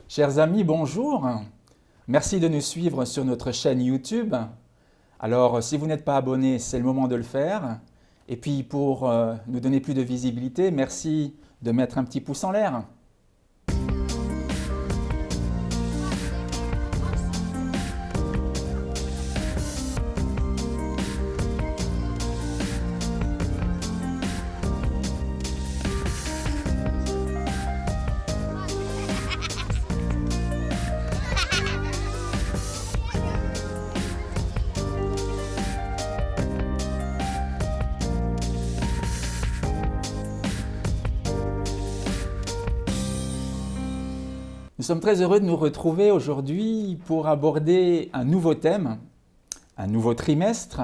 Chers amis, bonjour. Merci de nous suivre sur notre chaîne YouTube. Alors, si vous n'êtes pas abonné, c'est le moment de le faire. Et puis, pour nous donner plus de visibilité, merci de mettre un petit pouce en l'air. Nous sommes très heureux de nous retrouver aujourd'hui pour aborder un nouveau thème, un nouveau trimestre,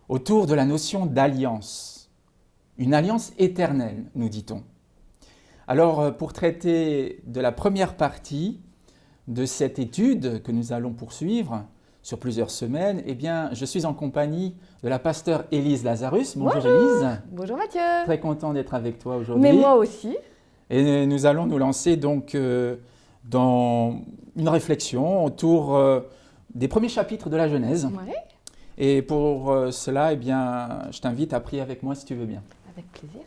autour de la notion d'alliance. Une alliance éternelle, nous dit-on. Alors, pour traiter de la première partie de cette étude que nous allons poursuivre sur plusieurs semaines, eh bien, je suis en compagnie de la pasteure Élise Lazarus. Bonjour Élise. Bonjour Mathieu. Très content d'être avec toi aujourd'hui. Mais moi aussi. Et nous allons nous lancer donc dans une réflexion autour des premiers chapitres de la Genèse. Ouais, Et pour cela, eh bien, je t'invite à prier avec moi si tu veux bien. avec plaisir.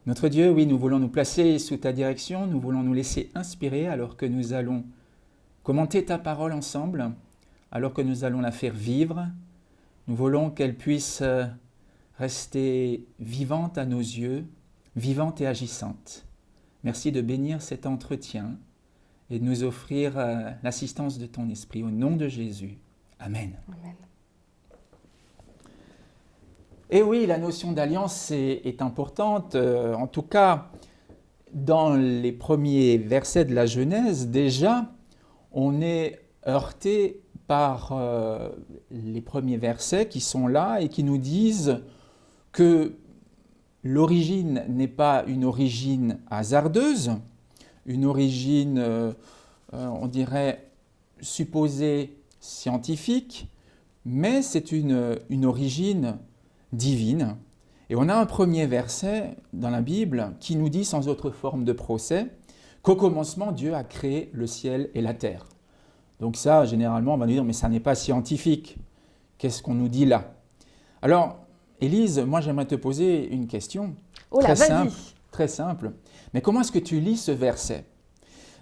Notre Dieu, oui, nous voulons nous placer sous ta direction, nous voulons nous laisser inspirer alors que nous allons commenter ta parole ensemble, alors que nous allons la faire vivre. Nous voulons qu'elle puisse rester vivante à nos yeux, vivante et agissante. Merci de bénir cet entretien et de nous offrir l'assistance de ton esprit. Au nom de Jésus. Amen. Amen. Et oui, la notion d'alliance est importante. En tout cas, dans les premiers versets de la Genèse, déjà, on est heurté par les premiers versets qui sont là et qui nous disent que l'origine n'est pas une origine hasardeuse, une origine, on dirait, supposée scientifique, mais c'est une origine divine. Et on a un premier verset dans la Bible qui nous dit sans autre forme de procès qu'au commencement, Dieu a créé le ciel et la terre. Donc ça, généralement, on va nous dire, mais ça n'est pas scientifique. Qu'est-ce qu'on nous dit là? Alors, Élise, moi j'aimerais te poser une question Oh là, vas-y. très simple. Mais comment est-ce que tu lis ce verset?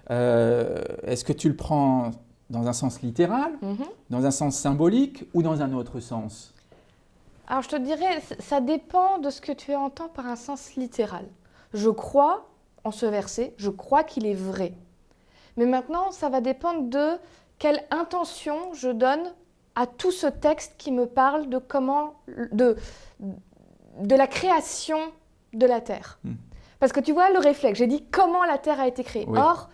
Est-ce que tu le prends dans un sens littéral, dans un sens symbolique ou dans un autre sens? Alors je te dirais, ça dépend de ce que tu entends par un sens littéral. Je crois en ce verset, je crois qu'il est vrai. Mais maintenant, ça va dépendre de quelle intention je donne à tout ce texte qui me parle de comment, de la création de la Terre. Parce que tu vois le réflexe, j'ai dit comment la Terre a été créée. Oui. Or,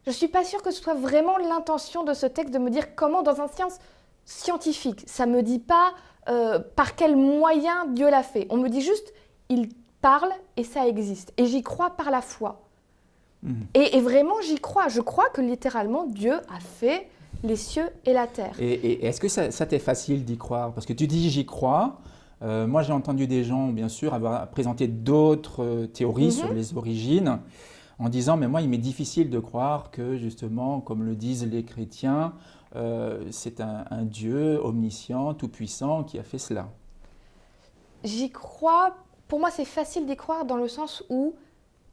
je ne suis pas sûre que ce soit vraiment l'intention de ce texte de me dire comment dans un sens scientifique. Ça ne me dit pas par quel moyen Dieu l'a fait. On me dit juste, il parle et ça existe. Et j'y crois par la foi. Et vraiment, j'y crois. Je crois que littéralement, Dieu a fait les cieux et la terre. Et est-ce que ça t'est facile d'y croire? Parce que tu dis j'y crois. Moi, j'ai entendu des gens, bien sûr, avoir présenté d'autres théories sur les origines, en disant, mais moi, il m'est difficile de croire que, justement, comme le disent les chrétiens, c'est un Dieu omniscient, tout-puissant qui a fait cela. J'y crois. Pour moi, c'est facile d'y croire dans le sens où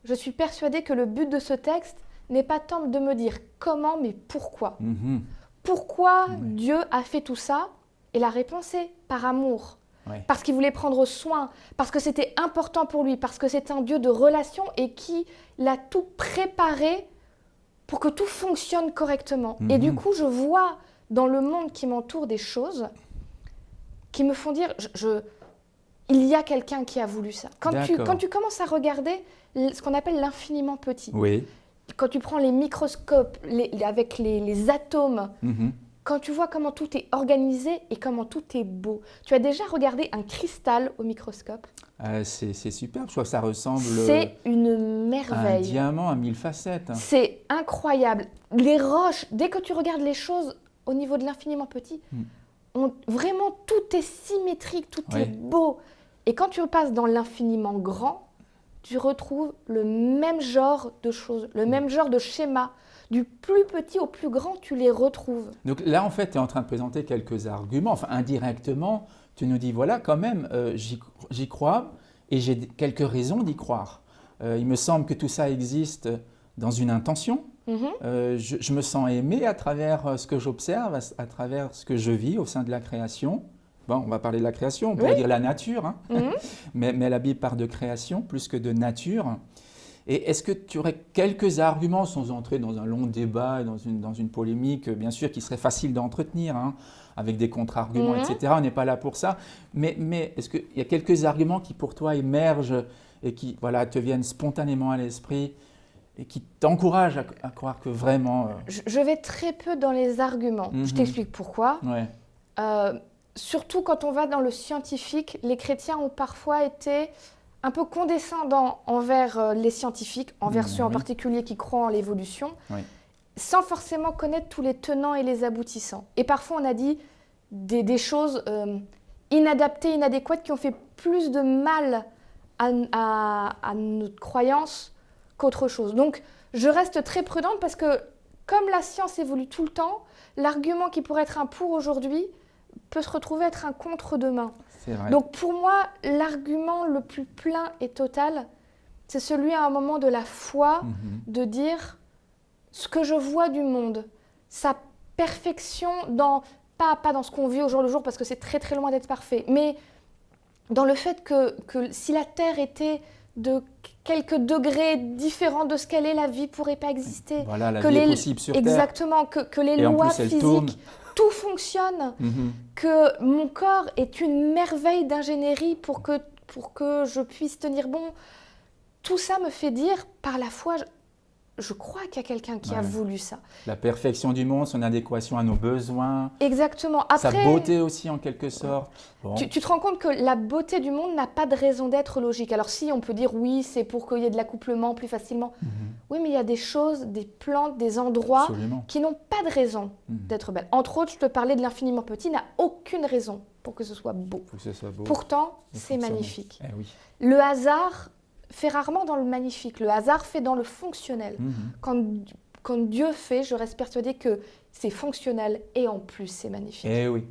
je suis persuadée que le but de ce texte n'est pas tant de me dire comment, mais pourquoi. Pourquoi Dieu a fait tout ça? Et la réponse est par amour. Ouais. Parce qu'il voulait prendre soin, parce que c'était important pour lui, parce que c'est un Dieu de relation et qui l'a tout préparé pour que tout fonctionne correctement. Et du coup, je vois dans le monde qui m'entoure des choses qui me font dire, il y a quelqu'un qui a voulu ça. Quand tu commences à regarder ce qu'on appelle l'infiniment petit, Oui. quand tu prends les microscopes avec les atomes, quand tu vois comment tout est organisé et comment tout est beau. Tu as déjà regardé un cristal au microscope? C'est superbe, je crois que ça ressemble C'est une à un merveille. diamant à 1000 facettes. C'est incroyable. Les roches, dès que tu regardes les choses au niveau de l'infiniment petit, vraiment tout est symétrique, tout est beau. Et quand tu passes dans l'infiniment grand, tu retrouves le même genre de choses, le même genre de schéma. Du plus petit au plus grand, tu les retrouves. Donc là, en fait, tu es en train de présenter quelques arguments. Enfin, indirectement, tu nous dis, voilà, quand même, j'y crois et j'ai quelques raisons d'y croire. Il me semble que tout ça existe dans une intention. Je me sens aimé à travers ce que j'observe, à travers ce que je vis au sein de la création. Bon, on va parler de la création, on pourrait dire la nature, hein. Mais la Bible parle de création plus que de nature. Et est-ce que tu aurais quelques arguments, sans entrer dans un long débat, dans une polémique, bien sûr, qui serait facile d'entretenir, hein, avec des contre-arguments, etc. On n'est pas là pour ça. Mais est-ce qu'il y a quelques arguments qui, pour toi, émergent et qui te viennent spontanément à l'esprit et qui t'encouragent à croire que vraiment… Je vais très peu dans les arguments. Je t'explique pourquoi. Surtout quand on va dans le scientifique, les chrétiens ont parfois été un peu condescendants envers les scientifiques, envers ceux en particulier qui croient en l'évolution, sans forcément connaître tous les tenants et les aboutissants. Et parfois, on a dit des choses inadaptées, inadéquates, qui ont fait plus de mal à notre croyance qu'autre chose. Donc, je reste très prudente parce que, comme la science évolue tout le temps, l'argument qui pourrait être un pour aujourd'hui peut se retrouver être un contre demain. Donc pour moi, l'argument le plus plein et total, c'est celui à un moment de la foi, de dire ce que je vois du monde, sa perfection, pas dans ce qu'on vit au jour le jour, parce que c'est très très loin d'être parfait, mais dans le fait que si la Terre était de quelques degrés différents de ce qu'elle est, la vie ne pourrait pas exister. Voilà, la vie est possible sur Terre. Exactement, que les lois physiques… Tout fonctionne, que mon corps est une merveille d'ingénierie pour que je puisse tenir bon. Tout ça me fait dire, par la foi, je crois qu'il y a quelqu'un qui a voulu ça. La perfection du monde, son adéquation à nos besoins. Exactement. Après, sa beauté aussi, en quelque sorte. Bon. Tu te rends compte que la beauté du monde n'a pas de raison d'être logique. Alors si, on peut dire oui, c'est pour qu'il y ait de l'accouplement plus facilement. Oui, mais il y a des choses, des plantes, des endroits qui n'ont pas de raison d'être belles. Entre autres, je te parlais de l'infiniment petit, n'a aucune raison pour que ce soit beau. Pourtant, c'est magnifique. Le hasard fait rarement dans le magnifique. Le hasard fait dans le fonctionnel. Quand Dieu fait, je reste persuadée que c'est fonctionnel et en plus, c'est magnifique. Eh oui.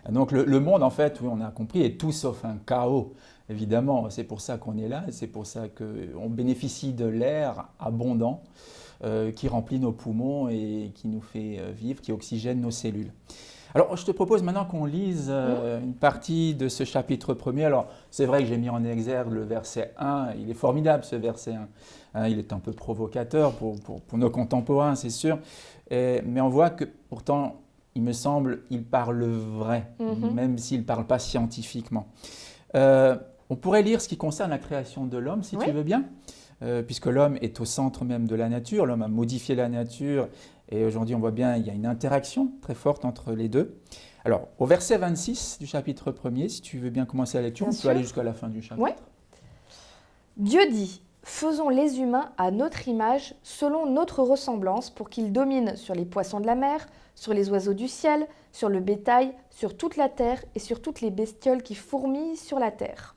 Donc le monde, en fait, oui, on a compris, est tout sauf un chaos. Évidemment, c'est pour ça qu'on est là, c'est pour ça qu'on bénéficie de l'air abondant qui remplit nos poumons et qui nous fait vivre, qui oxygène nos cellules. Alors, je te propose maintenant qu'on lise une partie de ce chapitre 1er. Alors, c'est vrai que j'ai mis en exergue le verset 1. Il est formidable, ce verset 1. Il est un peu provocateur pour nos contemporains, c'est sûr. Mais on voit que, pourtant, il me semble, il parle vrai, même s'il ne parle pas scientifiquement. On pourrait lire ce qui concerne la création de l'homme, si tu veux bien, puisque l'homme est au centre même de la nature. L'homme a modifié la nature. Et aujourd'hui, on voit bien qu'il y a une interaction très forte entre les deux. Alors, au verset 26 du chapitre 1er, si tu veux bien commencer la lecture, on peut aller jusqu'à la fin du chapitre. Dieu dit, faisons les humains à notre image, selon notre ressemblance, pour qu'ils dominent sur les poissons de la mer, sur les oiseaux du ciel, sur le bétail, sur toute la terre et sur toutes les bestioles qui fourmillent sur la terre.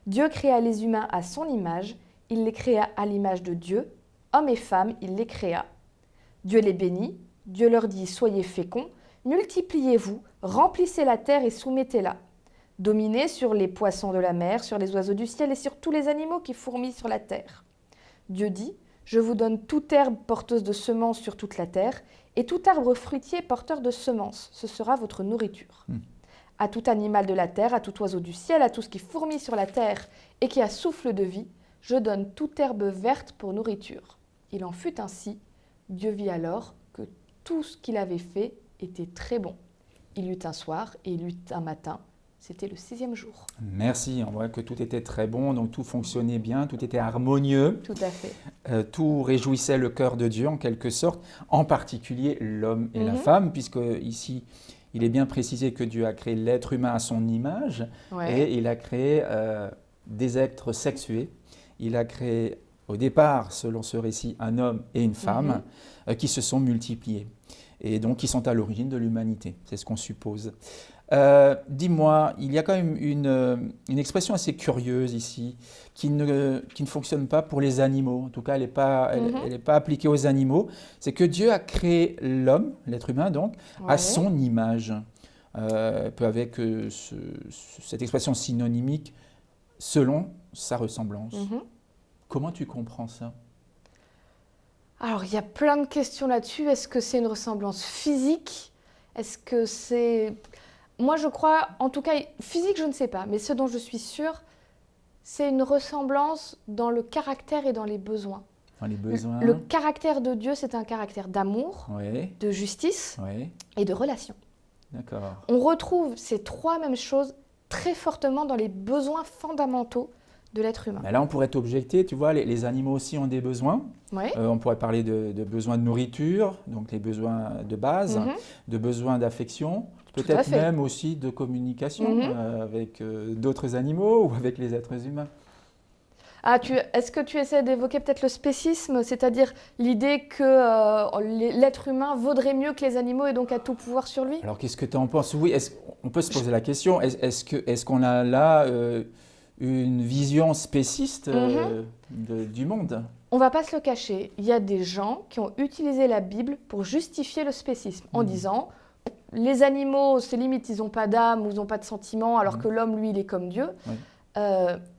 Dieu créa les humains à son image, il les créa à l'image de Dieu, hommes et femmes, il les créa. Dieu les bénit, Dieu leur dit « Soyez féconds, multipliez-vous, remplissez la terre et soumettez-la. Dominez sur les poissons de la mer, sur les oiseaux du ciel et sur tous les animaux qui fourmillent sur la terre. » Dieu dit « Je vous donne toute herbe porteuse de semences sur toute la terre, et tout arbre fruitier porteur de semences, ce sera votre nourriture. À tout animal de la terre, à tout oiseau du ciel, à tout ce qui fourmille sur la terre et qui a souffle de vie, je donne toute herbe verte pour nourriture. » Il en fut ainsi. Dieu vit alors que tout ce qu'il avait fait était très bon. Il y eut un soir et il y eut un matin. C'était le 6e jour. Merci, on voit que tout était très bon, donc tout fonctionnait bien, tout était harmonieux. Tout à fait. Tout réjouissait le cœur de Dieu en quelque sorte, en particulier l'homme et la femme, puisque ici, il est bien précisé que Dieu a créé l'être humain à son image et il a créé des êtres sexués. Il a créé au départ, selon ce récit, un homme et une femme qui se sont multipliés et donc qui sont à l'origine de l'humanité. C'est ce qu'on suppose. Dis-moi, il y a quand même une expression assez curieuse ici qui ne fonctionne pas pour les animaux. En tout cas, elle n'est pas appliquée aux animaux. C'est que Dieu a créé l'homme, l'être humain donc, à son image. Peu avec cette expression synonymique, selon sa ressemblance. Comment tu comprends ça? Alors, il y a plein de questions là-dessus. Est-ce que c'est une ressemblance physique? Est-ce que c'est... Moi, je crois, en tout cas, physique, je ne sais pas, mais ce dont je suis sûre, c'est une ressemblance dans le caractère et dans les besoins. Dans les besoins. Le caractère de Dieu, c'est un caractère d'amour, Oui. de justice Oui. et de relation. D'accord. On retrouve ces trois mêmes choses très fortement dans les besoins fondamentaux de l'être humain. Mais là, on pourrait t'objecter, tu vois, les animaux aussi ont des besoins. Ouais. On pourrait parler de besoins de nourriture, donc les besoins de base, de besoins d'affection, peut-être même aussi de communication avec d'autres animaux ou avec les êtres humains. Ah, est-ce que tu essaies d'évoquer peut-être le spécisme, c'est-à-dire l'idée que l'être humain vaudrait mieux que les animaux et donc a tout pouvoir sur lui? Alors, qu'est-ce que tu en penses? Oui, on peut se poser la question, est-ce qu'on a là une vision spéciste du monde? On ne va pas se le cacher, il y a des gens qui ont utilisé la Bible pour justifier le spécisme en disant les animaux, c'est limite, ils n'ont pas d'âme ou ils n'ont pas de sentiments, alors que l'homme, lui, il est comme Dieu. Oui.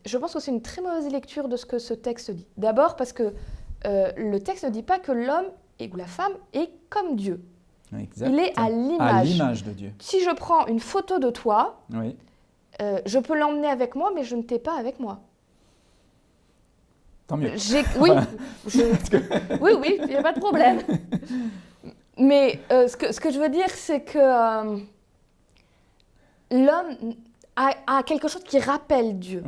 Je pense que c'est une très mauvaise lecture de ce que ce texte dit. D'abord parce que le texte ne dit pas que l'homme ou la femme est comme Dieu. Exact. Il est à l'image de Dieu. Si je prends une photo de toi, oui. Je peux l'emmener avec moi, mais je ne t'ai pas avec moi. Tant mieux. Oui, oui, il n'y a pas de problème. Mais ce que je veux dire, c'est que l'homme a quelque chose qui rappelle Dieu,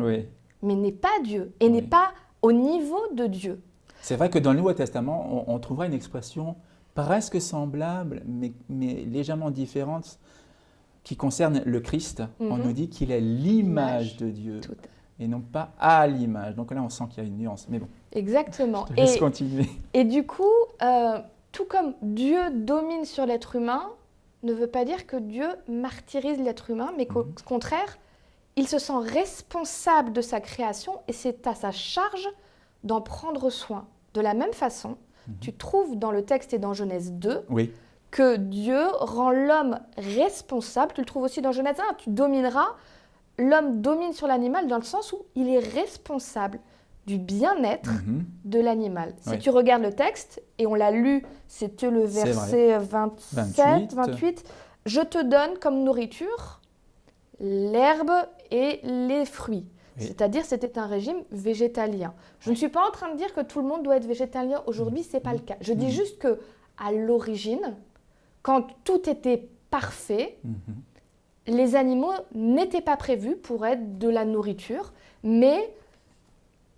mais n'est pas Dieu, et n'est pas au niveau de Dieu. C'est vrai que dans le Nouveau Testament, on trouvera une expression presque semblable, mais légèrement différente, qui concerne le Christ. On nous dit qu'il est l'image de Dieu et non pas à l'image. Donc là, on sent qu'il y a une nuance. Mais bon. Exactement. Je te laisse continuer. Et du coup, tout comme Dieu domine sur l'être humain, ne veut pas dire que Dieu martyrise l'être humain, mais qu'au contraire, il se sent responsable de sa création et c'est à sa charge d'en prendre soin. De la même façon, tu trouves dans le texte et dans Genèse 2 que Dieu rend l'homme responsable. Tu le trouves aussi dans Genèse 1, tu domineras. L'homme domine sur l'animal dans le sens où il est responsable du bien-être de l'animal. Si tu regardes le texte, et on l'a lu, c'était le verset 28, « Je te donne comme nourriture l'herbe et les fruits ». C'est-à-dire c'était un régime végétalien. Je ne suis pas en train de dire que tout le monde doit être végétalien aujourd'hui, ce n'est pas le cas. Je dis juste qu'à l'origine, quand tout était parfait, les animaux n'étaient pas prévus pour être de la nourriture, mais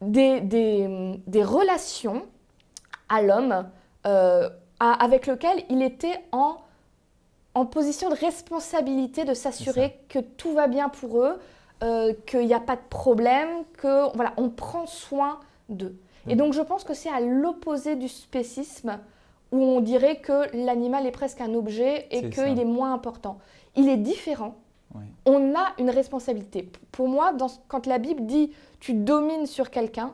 des relations à l'homme avec lequel il était en position de responsabilité de s'assurer que tout va bien pour eux, qu'il n'y a pas de problème, on prend soin d'eux. Et donc je pense que c'est à l'opposé du spécisme où on dirait que l'animal est presque un objet et qu'il est moins important. Il est différent. On a une responsabilité. Pour moi, quand la Bible dit « tu domines sur quelqu'un »,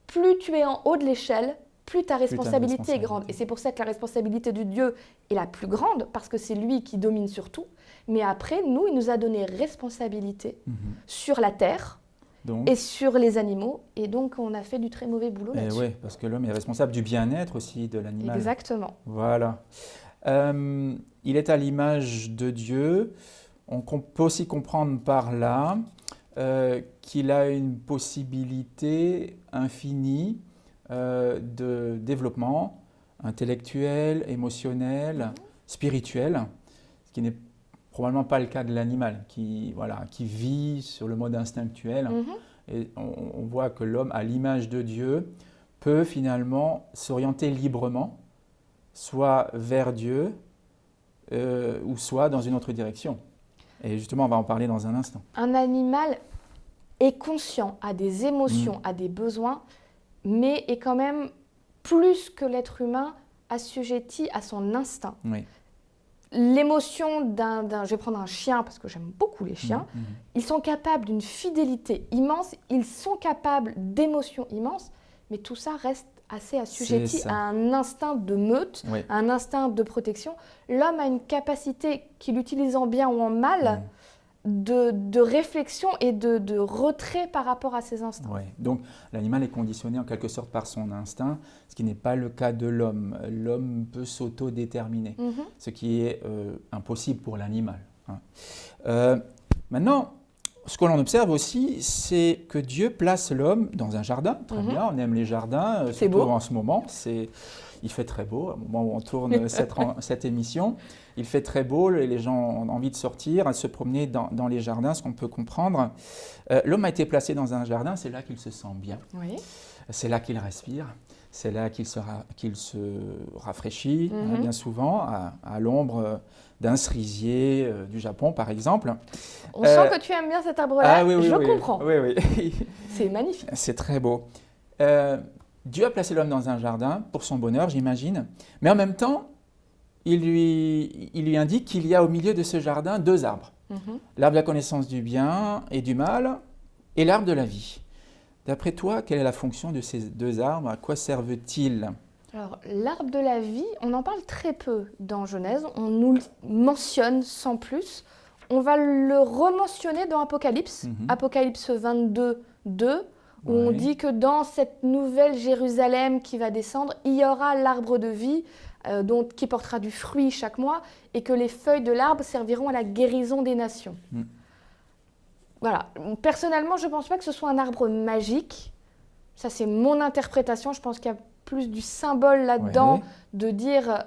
plus tu es en haut de l'échelle, plus ta responsabilité est grande. Et c'est pour ça que la responsabilité de Dieu est la plus grande, parce que c'est lui qui domine sur tout. Mais après, nous, il nous a donné responsabilité sur la terre et sur les animaux. Et donc, on a fait du très mauvais boulot là-dessus. Oui, parce que l'homme est responsable du bien-être aussi de l'animal. Exactement. Voilà. Il est à l'image de Dieu. On peut aussi comprendre par là qu'il a une possibilité infinie de développement intellectuel, émotionnel, spirituel, ce qui n'est probablement pas le cas de l'animal qui vit sur le mode instinctuel. Et on voit que l'homme, à l'image de Dieu, peut finalement s'orienter librement, soit vers Dieu, ou soit dans une autre direction. Et justement, on va en parler dans un instant. Un animal est conscient, a des émotions, a des besoins, mais est quand même plus que l'être humain assujetti à son instinct. Oui. L'émotion je vais prendre un chien parce que j'aime beaucoup les chiens, ils sont capables d'une fidélité immense, ils sont capables d'émotions immenses, mais tout ça reste assez assujetti à un instinct de meute, Oui. à un instinct de protection. L'homme a une capacité, qu'il utilise en bien ou en mal, de réflexion et de retrait par rapport à ses instincts. Ouais. Donc l'animal est conditionné en quelque sorte par son instinct, ce qui n'est pas le cas de l'homme. L'homme peut s'autodéterminer, ce qui est impossible pour l'animal. Hein. Maintenant, ce que l'on observe aussi, c'est que Dieu place l'homme dans un jardin. Très bien, on aime les jardins, C'est surtout beau. en ce moment. Il fait très beau, au moment où on tourne cette émission. Il fait très beau et les gens ont envie de sortir, de se promener dans les jardins, ce qu'on peut comprendre. L'homme a été placé dans un jardin, c'est là qu'il se sent bien. Oui. C'est là qu'il respire, c'est là qu'il se rafraîchit, hein, bien souvent, à l'ombre d'un cerisier du Japon, par exemple. On sent que tu aimes bien cet arbre-là, Ah, oui, je oui, comprends. Oui. C'est magnifique. C'est très beau. Dieu a placé l'homme dans un jardin pour son bonheur, j'imagine, mais en même temps, il lui indique qu'il y a au milieu de ce jardin 2 arbres. L'arbre de la connaissance du bien et du mal et l'arbre de la vie. D'après toi, quelle est la fonction de ces 2 arbres? À quoi servent-ils? Alors, l'arbre de la vie, on en parle très peu dans Genèse, on nous le mentionne sans plus. On va le rementionner dans Apocalypse, Apocalypse 22, 2, où on dit que dans cette nouvelle Jérusalem qui va descendre, il y aura l'arbre de vie qui portera du fruit chaque mois et que les feuilles de l'arbre serviront à la guérison des nations. Voilà. Personnellement, je ne pense pas que ce soit un arbre magique. Ça, c'est mon interprétation. Je pense qu'il y a plus du symbole là-dedans de dire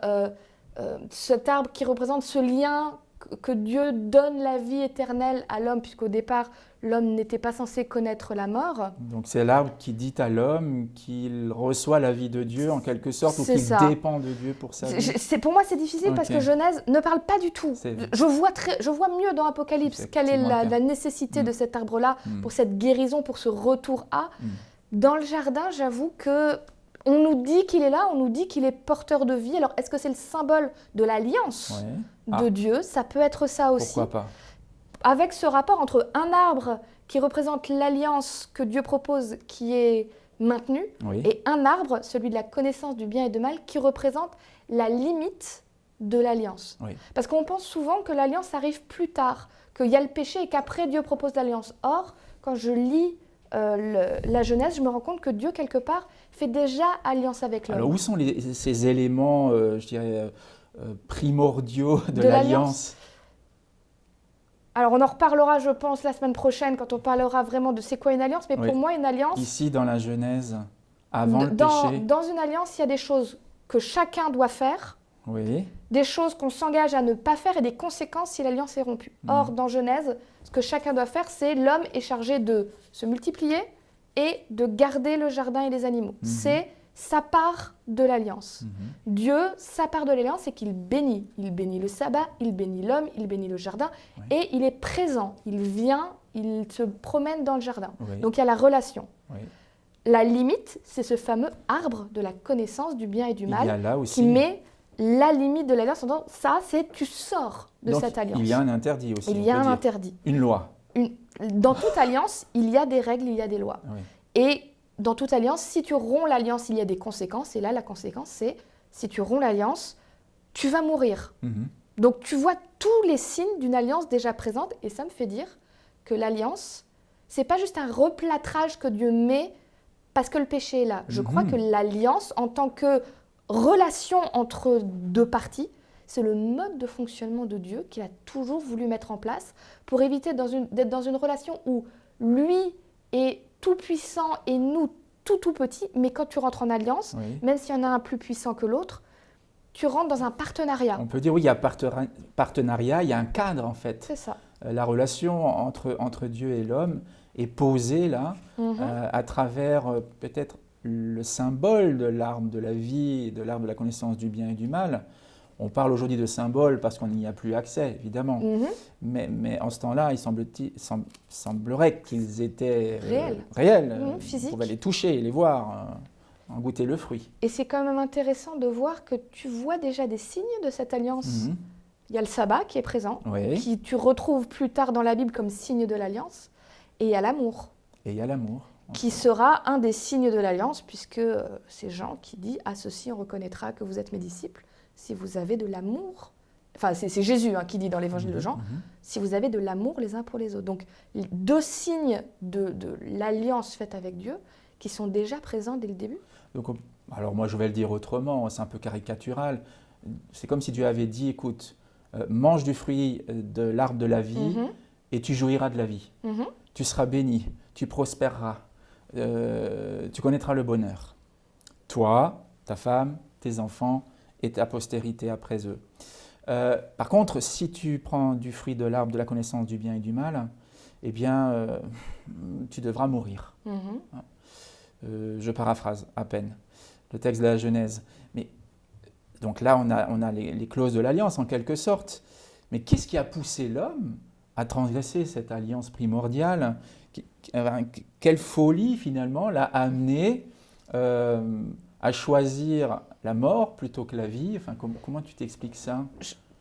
cet arbre qui représente ce lien que Dieu donne la vie éternelle à l'homme, puisqu'au départ, l'homme n'était pas censé connaître la mort. Donc c'est l'arbre qui dit à l'homme qu'il reçoit la vie de Dieu en quelque sorte, ou qu'il dépend de Dieu pour sa vie. Pour moi, c'est difficile parce que Genèse ne parle pas du tout. Je vois mieux dans Apocalypse quelle est la nécessité de cet arbre-là pour cette guérison, pour ce retour à. Dans le jardin, j'avoue que on nous dit qu'il est là, on nous dit qu'il est porteur de vie. Alors, est-ce que c'est le symbole de l'alliance de Dieu? Ça peut être ça aussi. Pourquoi pas? Avec ce rapport entre un arbre qui représente l'alliance que Dieu propose, qui est maintenue, et un arbre, celui de la connaissance du bien et du mal, qui représente la limite de l'alliance. Parce qu'on pense souvent que l'alliance arrive plus tard, qu'il y a le péché et qu'après Dieu propose l'alliance. Or, quand je lis la Genèse, je me rends compte que Dieu, quelque part, fait déjà alliance avec l'homme. Alors, où sont ces éléments, je dirais, primordiaux de l'alliance? Alors, on en reparlera, je pense, la semaine prochaine, quand on parlera vraiment de c'est quoi une alliance. Mais pour moi, une alliance... Ici, dans la Genèse, avant le péché... Dans une alliance, il y a des choses que chacun doit faire, des choses qu'on s'engage à ne pas faire et des conséquences si l'alliance est rompue. Or, dans Genèse, ce que chacun doit faire, c'est l'homme est chargé de se multiplier et de garder le jardin et les animaux. C'est sa part de l'alliance. Dieu, sa part de l'alliance, c'est qu'il bénit. Il bénit le sabbat, il bénit l'homme, il bénit le jardin et il est présent. Il vient, il se promène dans le jardin. Donc il y a la relation. La limite, c'est ce fameux arbre de la connaissance du bien et du mal qui met la limite de l'alliance en disant ça, c'est tu sors de cette alliance. Il y a un interdit aussi. Il y a un interdit. Une loi. Dans toute alliance, il y a des règles, il y a des lois. Et dans toute alliance, si tu romps l'alliance, il y a des conséquences. Et là, la conséquence, c'est si tu romps l'alliance, tu vas mourir. Donc, tu vois tous les signes d'une alliance déjà présente. Et ça me fait dire que l'alliance, c'est pas juste un replâtrage que Dieu met parce que le péché est là. Je crois que l'alliance, en tant que relation entre 2 parties, c'est le mode de fonctionnement de Dieu qu'il a toujours voulu mettre en place pour éviter d'être dans une relation où lui est tout puissant et nous tout petits, mais quand tu rentres en alliance, même s'il y en a un plus puissant que l'autre, tu rentres dans un partenariat. On peut dire, oui, il y a partenariat, il y a un cadre en fait. C'est ça. La relation entre Dieu et l'homme est posée là, à travers peut-être le symbole de l'arbre de la vie, de l'arbre de la connaissance du bien et du mal. On parle aujourd'hui de symboles parce qu'on n'y a plus accès, évidemment. Mhm. Mais en ce temps-là, semblerait qu'ils étaient réels. On Physiques. pouvait les toucher, les voir, en goûter le fruit. Et c'est quand même intéressant de voir que tu vois déjà des signes de cette alliance. Mhm. Il y a le sabbat qui est présent, Oui. qui tu retrouves plus tard dans la Bible comme signe de l'alliance. Et il y a l'amour, Et il y a l'amour. qui sera un des signes de l'alliance, puisque c'est Jean qui dit « À ceci, on reconnaîtra que vous êtes mes disciples, si vous avez de l'amour. » Enfin, c'est Jésus qui dit dans l'évangile de Jean, si vous avez de l'amour les uns pour les autres. Donc, deux signes de l'alliance faite avec Dieu qui sont déjà présents dès le début. Donc, alors moi, je vais le dire autrement, c'est un peu caricatural. C'est comme si Dieu avait dit, écoute, mange du fruit de l'arbre de la vie et tu jouiras de la vie. Tu seras béni, tu prospéreras, tu connaîtras le bonheur. Toi, ta femme, tes enfants et ta postérité après eux. Par contre, si tu prends du fruit de l'arbre de la connaissance du bien et du mal, eh bien, tu devras mourir. Je paraphrase à peine le texte de la Genèse. Mais, donc là, on a les clauses de l'alliance en quelque sorte. Mais qu'est-ce qui a poussé l'homme à transgresser cette alliance primordiale? Quelle folie finalement l'a amené à choisir la mort plutôt que la vie? Enfin, comment tu t'expliques ça?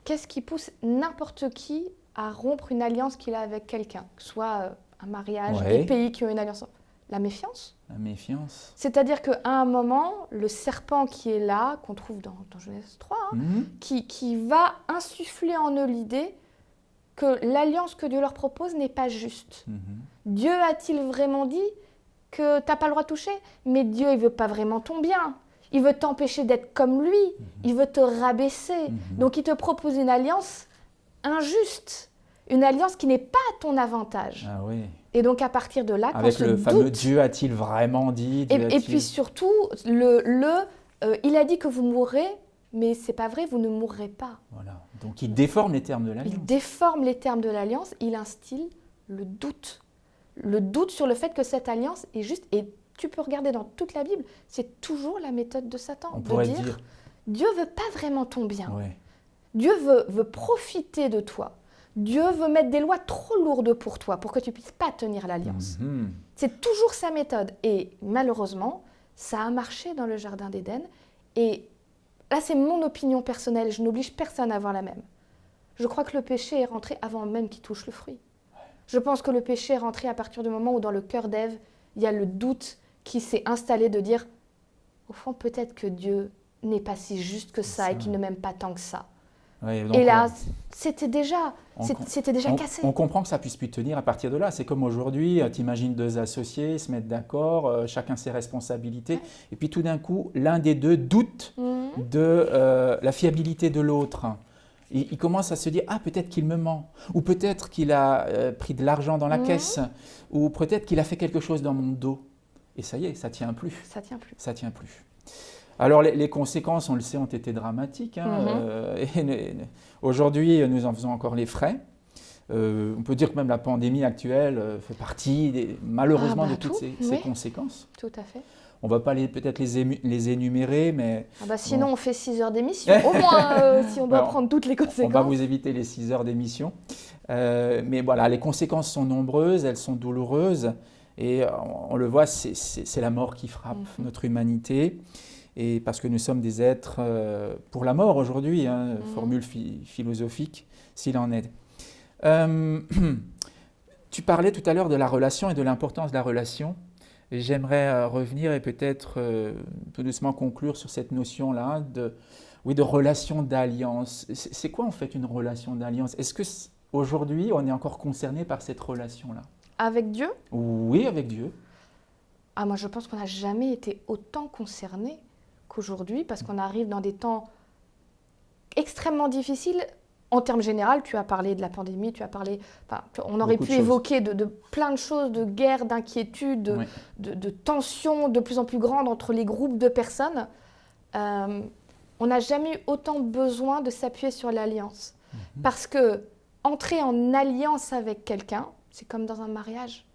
Qu'est-ce qui pousse n'importe qui à rompre une alliance qu'il a avec quelqu'un, que ce soit un mariage, des pays qui ont une alliance? La méfiance. La méfiance. C'est-à-dire qu'à un moment, le serpent qui est là, qu'on trouve dans Genèse 3, qui va insuffler en eux l'idée que l'alliance que Dieu leur propose n'est pas juste. Dieu a-t-il vraiment dit que tu n'as pas le droit de toucher? Mais Dieu, il ne veut pas vraiment ton bien. Il veut t'empêcher d'être comme lui. Il veut te rabaisser. Donc, il te propose une alliance injuste. Une alliance qui n'est pas à ton avantage. Ah oui. Et donc, à partir de là, quand avec le fameux Dieu a-t-il vraiment dit? Et puis surtout, il a dit que vous mourrez, mais c'est pas vrai, vous ne mourrez pas. Voilà. Donc, il déforme les termes de l'alliance. Il déforme les termes de l'alliance, il instille le doute. Le doute sur le fait que cette alliance est juste. Et tu peux regarder dans toute la Bible, c'est toujours la méthode de Satan. On pourrait dire Dieu veut pas vraiment ton bien. Ouais. Dieu veut profiter de toi. Dieu veut mettre des lois trop lourdes pour toi, pour que tu ne puisses pas tenir l'alliance. C'est toujours sa méthode. Et malheureusement, ça a marché dans le Jardin d'Éden. Et là, c'est mon opinion personnelle. Je n'oblige personne à avoir la même. Je crois que le péché est rentré avant même qu'il touche le fruit. Je pense que le péché est rentré à partir du moment où dans le cœur d'Ève, il y a le doute qui s'est installé de dire, au fond, peut-être que Dieu n'est pas si juste que ça et qu'il ne m'aime pas tant que ça. Ouais, donc, et là, c'était déjà cassé. On comprend que ça puisse plus tenir à partir de là. C'est comme aujourd'hui, tu imagines deux associés se mettre d'accord, chacun ses responsabilités, et puis tout d'un coup, l'un des deux doute de la fiabilité de l'autre. Il commence à se dire, ah, peut-être qu'il me ment, ou peut-être qu'il a pris de l'argent dans la caisse, ou peut-être qu'il a fait quelque chose dans mon dos. Et ça y est, ça tient plus. Ça tient plus. Ça tient plus. Alors, les conséquences, on le sait, ont été dramatiques. Aujourd'hui, nous en faisons encore les frais. On peut dire que même la pandémie actuelle fait partie, malheureusement, de toutes ces conséquences. Tout à fait. On ne va pas peut-être les énumérer, mais... sinon, on fait 6 heures d'émission, au moins, si on doit prendre toutes les conséquences. On va vous éviter les 6 heures d'émission. Mais voilà, les conséquences sont nombreuses, elles sont douloureuses. Et on le voit, c'est la mort qui frappe notre humanité. Et parce que nous sommes des êtres pour la mort aujourd'hui, formule philosophique, s'il en est. Tu parlais tout à l'heure de la relation et de l'importance de la relation. Et j'aimerais revenir et peut-être tout doucement conclure sur cette notion-là de relation d'alliance. C'est quoi en fait une relation d'alliance? Est-ce qu'aujourd'hui on est encore concerné par cette relation-là? Avec Dieu? Oui, avec Dieu. Moi je pense qu'on n'a jamais été autant concerné qu'aujourd'hui, parce qu'on arrive dans des temps extrêmement difficiles. En termes généraux, tu as parlé de la pandémie, on aurait pu évoquer de plein de choses, de guerre, d'inquiétude, de tensions de plus en plus grandes entre les groupes de personnes. On n'a jamais eu autant besoin de s'appuyer sur l'alliance. Parce que entrer en alliance avec quelqu'un, c'est comme dans un mariage.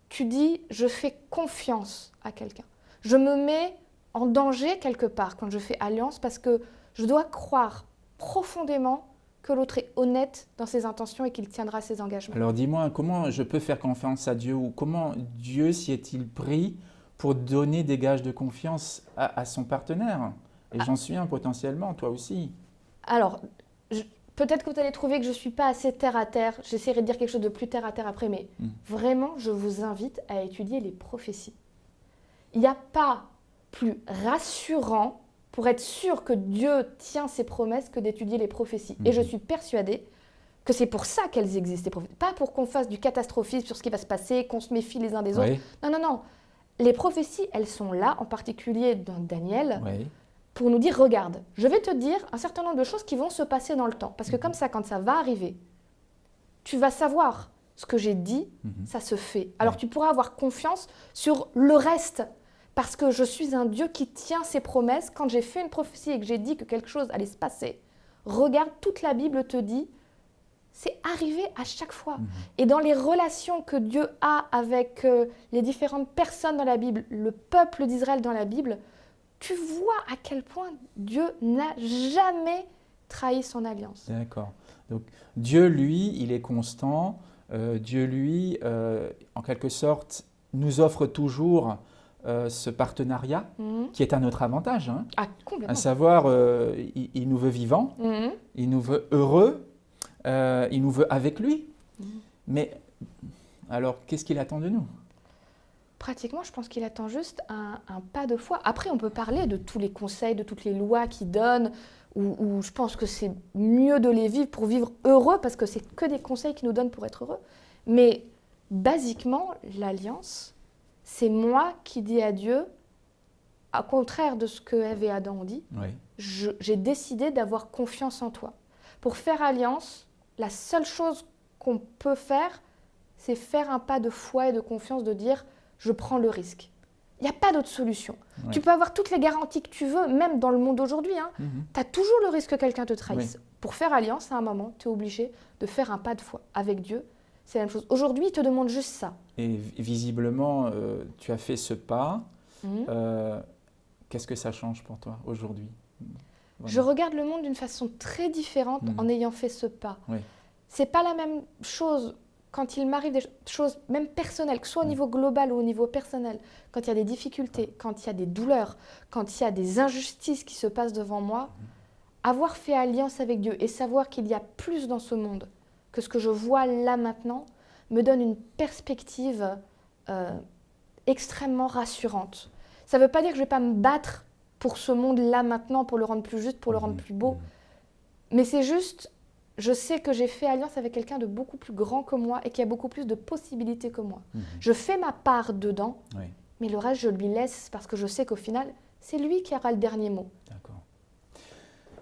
Tu dis, je fais confiance à quelqu'un. Je me mets en danger quelque part quand je fais alliance parce que je dois croire profondément que l'autre est honnête dans ses intentions et qu'il tiendra ses engagements. Alors dis-moi, comment je peux faire confiance à Dieu ou comment Dieu s'y est-il pris pour donner des gages de confiance à son partenaire? Et j'en suis un potentiellement, toi aussi. Alors, peut-être que vous allez trouver que je ne suis pas assez terre à terre. J'essaierai de dire quelque chose de plus terre à terre après, mais vraiment, je vous invite à étudier les prophéties. Il n'y a pas plus rassurant pour être sûr que Dieu tient ses promesses que d'étudier les prophéties. Et je suis persuadée que c'est pour ça qu'elles existent, les prophéties. Pas pour qu'on fasse du catastrophisme sur ce qui va se passer, qu'on se méfie les uns des autres. Non, non, non. Les prophéties, elles sont là, en particulier dans Daniel, pour nous dire, regarde, je vais te dire un certain nombre de choses qui vont se passer dans le temps. Parce que comme ça, quand ça va arriver, tu vas savoir ce que j'ai dit, ça se fait. Alors tu pourras avoir confiance sur le reste. Parce que je suis un Dieu qui tient ses promesses. Quand j'ai fait une prophétie et que j'ai dit que quelque chose allait se passer, regarde, toute la Bible te dit, c'est arrivé à chaque fois. Et dans les relations que Dieu a avec les différentes personnes dans la Bible, le peuple d'Israël dans la Bible, tu vois à quel point Dieu n'a jamais trahi son alliance. D'accord. Donc Dieu, lui, il est constant. Dieu, lui, en quelque sorte, nous offre toujours ce partenariat qui est à notre avantage. Hein. Ah, complètement. À savoir, il nous veut vivants, il nous veut heureux, il nous veut avec lui. Mais alors, qu'est-ce qu'il attend de nous? Pratiquement, je pense qu'il attend juste un pas de foi. Après, on peut parler de tous les conseils, de toutes les lois qu'il donne, où je pense que c'est mieux de les vivre pour vivre heureux, parce que c'est que des conseils qu'il nous donne pour être heureux. Mais basiquement, l'alliance, c'est moi qui dis à Dieu, au contraire de ce que Ève et Adam ont dit, j'ai décidé d'avoir confiance en toi. Pour faire alliance, la seule chose qu'on peut faire, c'est faire un pas de foi et de confiance, de dire je prends le risque. Il n'y a pas d'autre solution. Tu peux avoir toutes les garanties que tu veux, même dans le monde d'aujourd'hui. Tu as toujours le risque que quelqu'un te trahisse. Pour faire alliance, à un moment, tu es obligé de faire un pas de foi avec Dieu. C'est la même chose. Aujourd'hui, il te demande juste ça. Et visiblement, tu as fait ce pas. Qu'est-ce que ça change pour toi aujourd'hui? Je regarde le monde d'une façon très différente en ayant fait ce pas. C'est pas la même chose quand il m'arrive des choses, même personnelles, que ce soit au niveau global ou au niveau personnel, quand il y a des difficultés, quand il y a des douleurs, quand il y a des injustices qui se passent devant moi, avoir fait alliance avec Dieu et savoir qu'il y a plus dans ce monde que ce que je vois là maintenant, me donne une perspective extrêmement rassurante. Ça ne veut pas dire que je ne vais pas me battre pour ce monde-là maintenant, pour le rendre plus juste, pour le rendre plus beau, mais c'est juste... Je sais que j'ai fait alliance avec quelqu'un de beaucoup plus grand que moi et qui a beaucoup plus de possibilités que moi. Je fais ma part dedans, mais le reste, je lui laisse parce que je sais qu'au final, c'est lui qui aura le dernier mot. D'accord.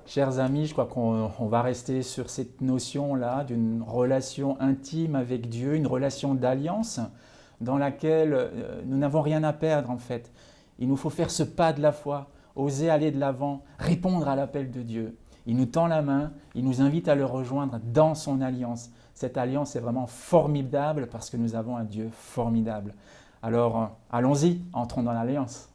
Chers amis, je crois qu'on va rester sur cette notion-là d'une relation intime avec Dieu, une relation d'alliance dans laquelle nous n'avons rien à perdre en fait. Il nous faut faire ce pas de la foi, oser aller de l'avant, répondre à l'appel de Dieu. Il nous tend la main, il nous invite à le rejoindre dans son alliance. Cette alliance est vraiment formidable parce que nous avons un Dieu formidable. Alors, allons-y, entrons dans l'alliance.